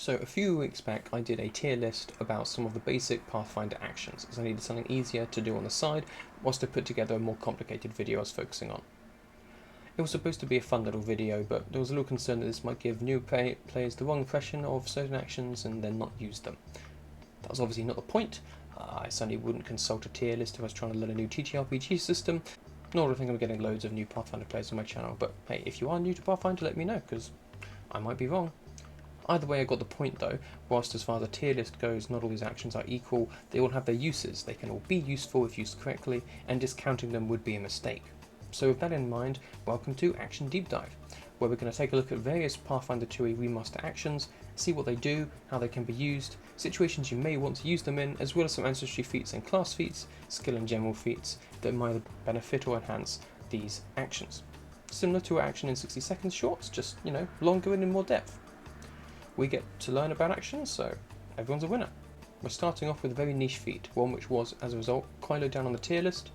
So a few weeks back I did a tier list about some of the basic Pathfinder actions, as I needed something easier to do on the side whilst I put together a more complicated video I was focusing on. It was supposed to be a fun little video, but there was a little concern that this might give new players the wrong impression of certain actions and then not use them. That was obviously not the point. I certainly wouldn't consult a tier list if I was trying to learn a new TTRPG system, nor do I think I'm getting loads of new Pathfinder players on my channel, but hey, if you are new to Pathfinder, let me know, because I might be wrong. Either way, I got the point though. Whilst as far as the tier list goes, not all these actions are equal, they all have their uses, they can all be useful if used correctly, and discounting them would be a mistake. So with that in mind, welcome to Action Deep Dive, where we're going to take a look at various Pathfinder 2e remaster actions, see what they do, how they can be used, situations you may want to use them in, as well as some ancestry feats and class feats, skill and general feats that might benefit or enhance these actions. Similar to our action in 60 seconds shorts, just, longer and in more depth. We get to learn about actions, so everyone's a winner. We're starting off with a very niche feat, one which was, as a result, quite low down on the tier list,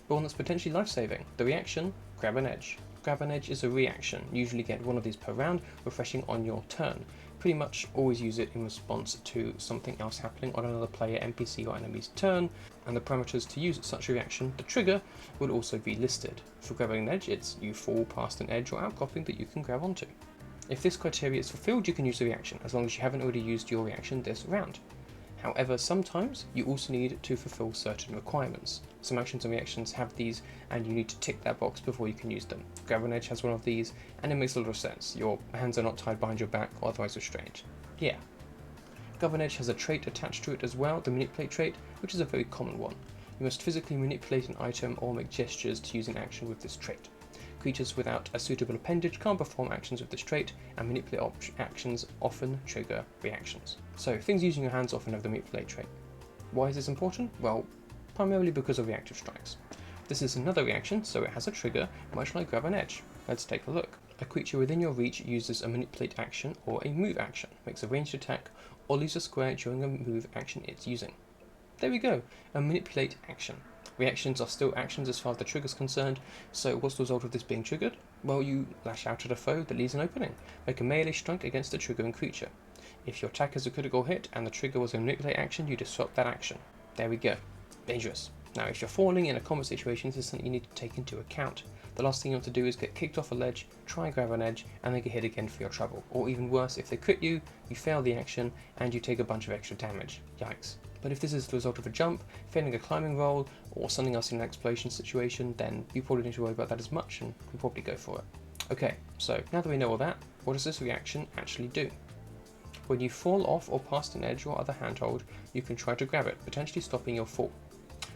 but one that's potentially life-saving. The reaction, Grab an Edge. Grab an Edge is a reaction. You usually get one of these per round, refreshing on your turn. Pretty much always use it in response to something else happening on another player, NPC or enemy's turn, and the parameters to use such a reaction, the trigger, will also be listed. For grabbing an edge, it's you fall past an edge or outcropping that you can grab onto. If this criteria is fulfilled, you can use the reaction, as long as you haven't already used your reaction this round. However, sometimes you also need to fulfill certain requirements. Some actions and reactions have these, and you need to tick that box before you can use them. Grab an Edge has one of these, and it makes a lot of sense. Your hands are not tied behind your back or otherwise restrained. Yeah. Grab an Edge has a trait attached to it as well, the Manipulate trait, which is a very common one. You must physically manipulate an item or make gestures to use an action with this trait. Creatures without a suitable appendage can't perform actions with this trait, and manipulate actions often trigger reactions. So things using your hands often have the manipulate trait. Why is this important? Well, primarily because of reactive strikes. This is another reaction, so it has a trigger, much like Grab an Edge. Let's take a look. A creature within your reach uses a manipulate action or a move action, makes a ranged attack, or leaves a square during a move action it's using. There we go, a manipulate action. Reactions are still actions as far as the trigger is concerned, so what's the result of this being triggered? Well, you lash out at a foe that leaves an opening. Make a melee strike against a triggering creature. If your attack is a critical hit and the trigger was a manipulate action, you disrupt that action. There we go. Dangerous. Now, if you're falling in a combat situation, this is something you need to take into account. The last thing you want to do is get kicked off a ledge, try and grab an edge, and then get hit again for your trouble. Or even worse, if they crit you, you fail the action, and you take a bunch of extra damage. Yikes. But if this is the result of a jump, failing a climbing roll, or something else in an explosion situation, then you probably don't need to worry about that as much and can probably go for it. Okay, so now that we know all that, what does this reaction actually do? When you fall off or past an edge or other handhold, you can try to grab it, potentially stopping your fall.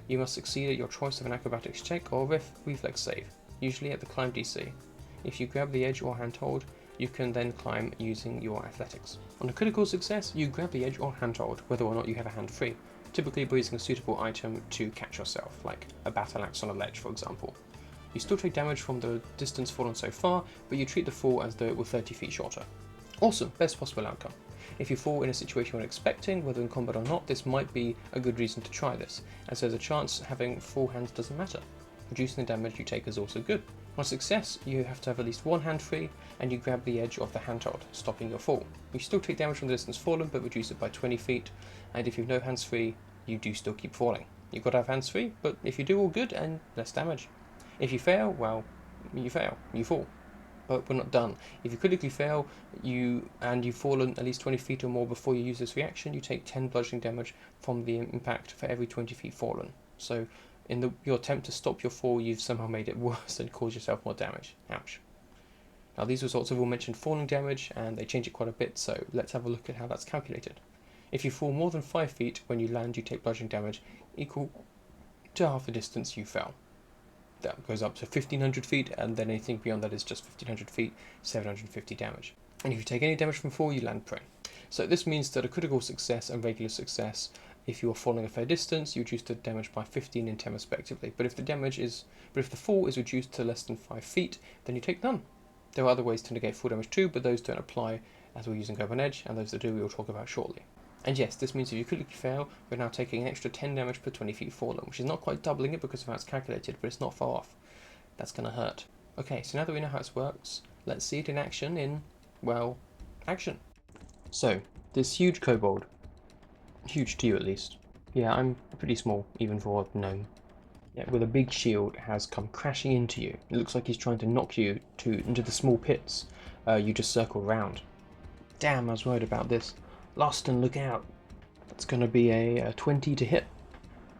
You must succeed at your choice of an acrobatics check or reflex save, usually at the climb DC. If you grab the edge or handhold, you can then climb using your athletics. On a critical success, you grab the edge or handhold, whether or not you have a hand free, typically by using a suitable item to catch yourself, like a battle axe on a ledge, for example. You still take damage from the distance fallen so far, but you treat the fall as though it were 30 feet shorter. Awesome, best possible outcome. If you fall in a situation you're expecting, whether in combat or not, this might be a good reason to try this, as there's a chance having full hands doesn't matter. Reducing the damage you take is also good. On success, you have to have at least one hand free, and you grab the edge of the handhold, stopping your fall. You still take damage from the distance fallen, but reduce it by 20 feet, and if you've no hands free, you do still keep falling. You've got to have hands free, but if you do, all good, and less damage. If you fail, well, you fail, you fall. But we're not done. If you critically fail, and you've fallen at least 20 feet or more before you use this reaction, you take 10 bludgeoning damage from the impact for every 20 feet fallen. So in your attempt to stop your fall, you've somehow made it worse and caused yourself more damage. Ouch. Now these results have all mentioned falling damage, and they change it quite a bit, so let's have a look at how that's calculated. If you fall more than 5 feet when you land, you take bludgeoning damage equal to half the distance you fell. That goes up to 1500 feet, and then anything beyond that is just 1500 feet, 750 damage. And if you take any damage from fall, you land prone. So this means that a critical success and regular success, if you are falling a fair distance, you reduce the damage by 15 and 10 respectively. But if the fall is reduced to less than 5 feet, then you take none. There are other ways to negate fall damage too, but those don't apply as we're using Grab an Edge, and those that do we will talk about shortly. And yes, this means if you critically fail, we're now taking an extra 10 damage per 20 feet fallen, which is not quite doubling it because of how it's calculated, but it's not far off. That's going to hurt. Okay, so now that we know how it works, let's see it in action in, well, action. So, This huge kobold, huge to you at least. Yeah, I'm pretty small, even for a gnome. Yeah, with a big shield, has come crashing into you. It looks like he's trying to knock you into the small pits you just circle around. Damn, I was worried about this. Lost and look out. That's going to be a 20 to hit.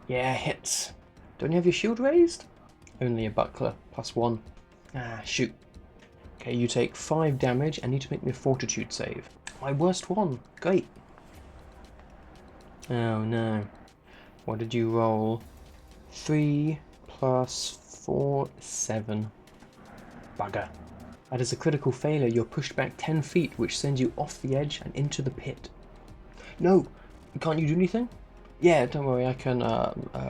Yeah, hits. Don't you have your shield raised? Only a buckler, +1. Ah, shoot. Okay, you take 5 damage and need to make me a fortitude save. My worst one. Great. Oh no. What did you roll? 3 plus 4, 7. Bugger. That is a critical failure. You're pushed back 10 feet, which sends you off the edge and into the pit. No! Can't you do anything? Yeah, don't worry, I can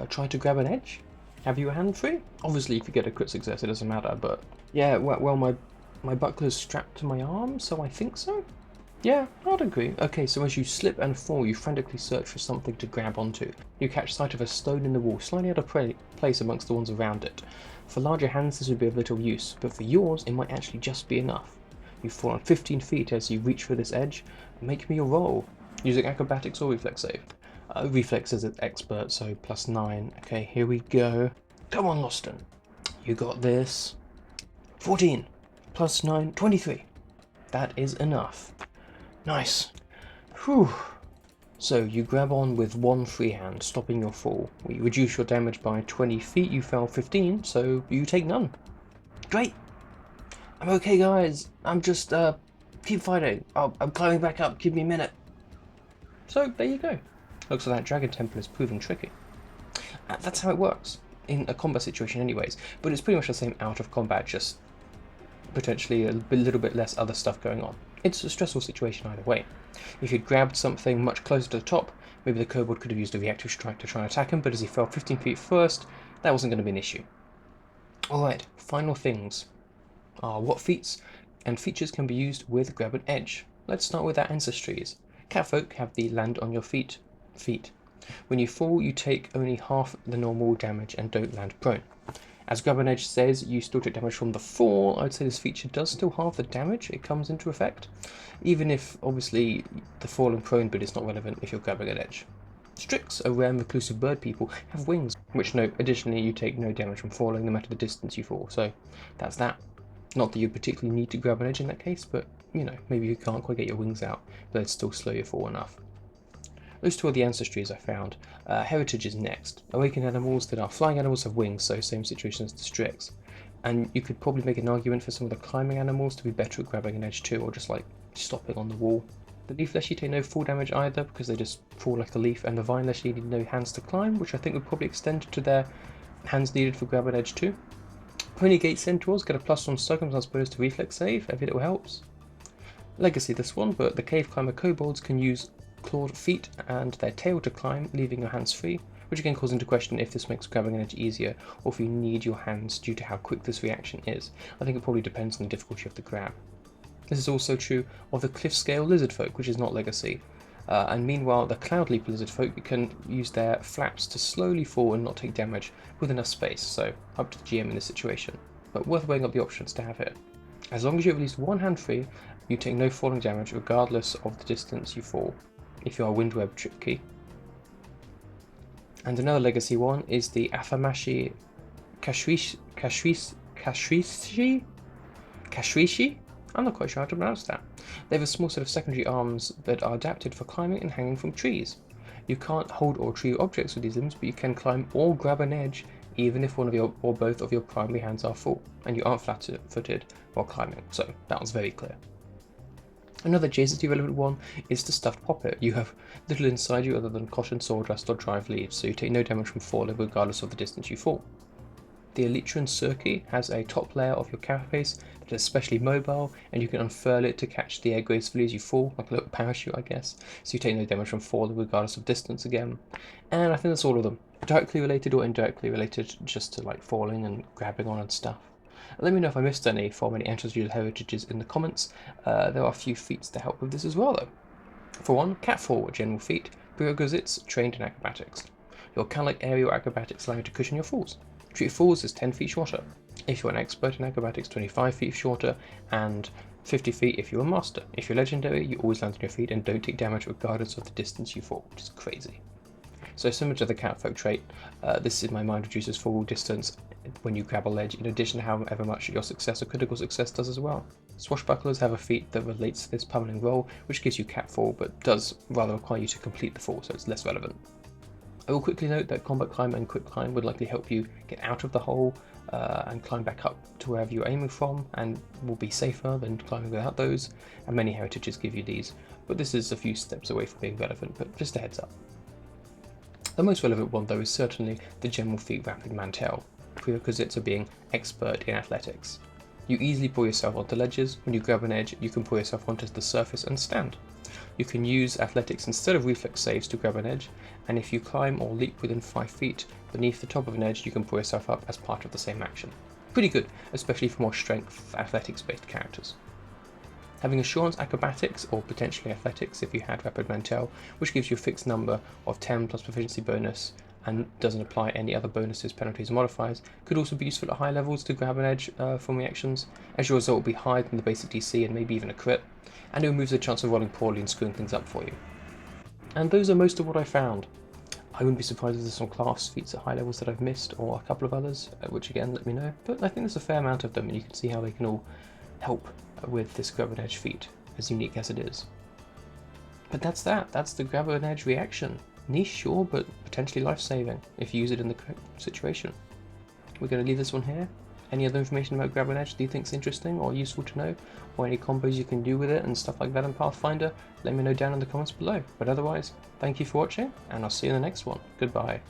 try to grab an edge. Have you a hand free? Obviously, if you get a crit success, it doesn't matter, but... Yeah, well, my buckler's strapped to my arm, so I think so? Yeah, I'd agree. Okay, so as you slip and fall, you frantically search for something to grab onto. You catch sight of a stone in the wall, slightly out of place amongst the ones around it. For larger hands, this would be of little use, but for yours, it might actually just be enough. You fall on 15 feet as you reach for this edge. Make me a roll. Using acrobatics or reflex save. Reflex is an expert, so +9. Okay, here we go. Come on, Loston. You got this. 14 plus 9, 23. That is enough. Nice. Whew. So you grab on with one free hand, stopping your fall. We reduce your damage by 20 feet. You fell 15, so you take none. Great. I'm okay, guys. I'm just keep fighting. I'm climbing back up. Give me a minute. So there you go. Looks like that dragon temple is proving tricky. That's how it works in a combat situation anyways, but it's pretty much the same out of combat, just potentially a little bit less other stuff going on. It's a stressful situation either way. If you'd grabbed something much closer to the top, maybe the kobold could have used a reactive strike to try and attack him, but as he fell 15 feet first, that wasn't going to be an issue. Alright, final things are what feats and features can be used with Grab an Edge. Let's start with our ancestries. Catfolk have the land on your feet. When you fall, you take only half the normal damage and don't land prone. As Grab an Edge says, you still take damage from the fall. I'd say this feature does still halve the damage it comes into effect, even if obviously the fall and prone bit is not relevant if you're grabbing an edge. Strix, a rare reclusive bird people, have wings, which note additionally you take no damage from falling no matter the distance you fall, so that's that. Not that you particularly need to grab an edge in that case, but you know, maybe you can't quite get your wings out, but it'd still slow your fall enough. Those two are the ancestries I found. Heritage is next. Awakened animals that are flying animals have wings, so same situation as the Strix. And you could probably make an argument for some of the climbing animals to be better at grabbing an edge too, or just like stopping on the wall. The leaf leshy take no fall damage either, because they just fall like a leaf, and the vine leshy need no hands to climb, which I think would probably extend to their hands needed for grab an edge too. Ponygate centaurs get a +1 circumstance bonus to reflex save, every little helps. Legacy this one, but the cave climber kobolds can use clawed feet and their tail to climb, leaving your hands free, which again calls into question if this makes grabbing an edge easier, or if you need your hands due to how quick this reaction is. I think it probably depends on the difficulty of the grab. This is also true of the cliff scale lizard folk, which is not legacy. And meanwhile, the cloud leap lizard folk can use their flaps to slowly fall and not take damage with enough space, so up to the GM in this situation, but worth weighing up the options to have here. As long as you have at least one hand free, you take no falling damage regardless of the distance you fall, if you are Windweb tricky. And another legacy one is the Athamashi Kashrishi? I'm not quite sure how to pronounce that. They have a small set of secondary arms that are adapted for climbing and hanging from trees. You can't hold or retrieve objects with these limbs, but you can climb or grab an edge even if one of your or both of your primary hands are full, and you aren't flat-footed while climbing, so that was very clear. Another adjacency relevant one is the stuffed poppet. You have little inside you other than cotton, sawdust or dried leaves, so you take no damage from falling regardless of the distance you fall. The Elytrian Circe has a top layer of your carapace that is especially mobile, and you can unfurl it to catch the air gracefully as you fall, like a little parachute I guess, so you take no damage from falling regardless of distance again. And I think that's all of them. Directly related or indirectly related just to like falling and grabbing on and stuff. Let me know if I missed any from any ancestral heritages in the comments. There are a few feats to help with this as well though. For one, catfall, a general feat. Prerequisites, trained in acrobatics. Your cat-like aerial acrobatics allow you to cushion your falls. Treat falls as 10 feet shorter. If you're an expert in acrobatics, 25 feet shorter, and 50 feet if you're a master. If you're legendary, you always land on your feet and don't take damage regardless of the distance you fall, which is crazy. So similar to the catfolk trait, this in my mind reduces fall distance when you grab a ledge, in addition to however much your success or critical success does as well. Swashbucklers have a feat that relates to this pummeling roll, which gives you catfall, but does rather require you to complete the fall, so it's less relevant. I will quickly note that combat climb and quick climb would likely help you get out of the hole and climb back up to wherever you're aiming from, and will be safer than climbing without those, and many heritages give you these, but this is a few steps away from being relevant, but just a heads up. The most relevant one though is certainly the general feat Rapid Mantel, prerequisites of being expert in athletics. You easily pull yourself onto ledges. When you grab an edge, you can pull yourself onto the surface and stand. You can use athletics instead of reflex saves to grab an edge, and if you climb or leap within 5 feet beneath the top of an edge, you can pull yourself up as part of the same action. Pretty good, especially for more strength athletics based characters. Having assurance acrobatics, or potentially athletics if you had Rapid Mantel, which gives you a fixed number of 10 plus proficiency bonus and doesn't apply any other bonuses, penalties, or modifiers, could also be useful at high levels to grab an edge from reactions, as your result will be higher than the basic DC and maybe even a crit, and it removes the chance of rolling poorly and screwing things up for you. And those are most of what I found. I wouldn't be surprised if there's some class feats at high levels that I've missed, or a couple of others, which again, let me know, but I think there's a fair amount of them, and you can see how they can all help with this grab an edge feat, as unique as it is. But that's the grab an edge reaction. Niche, sure, but potentially life-saving if you use it in the correct situation. We're going to leave this one here. Any other information about grab an edge do you think is interesting or useful to know, or any combos you can do with it and stuff like that in Pathfinder, let me know down in the comments below. But otherwise, thank you for watching, and I'll see you in the next one. Goodbye.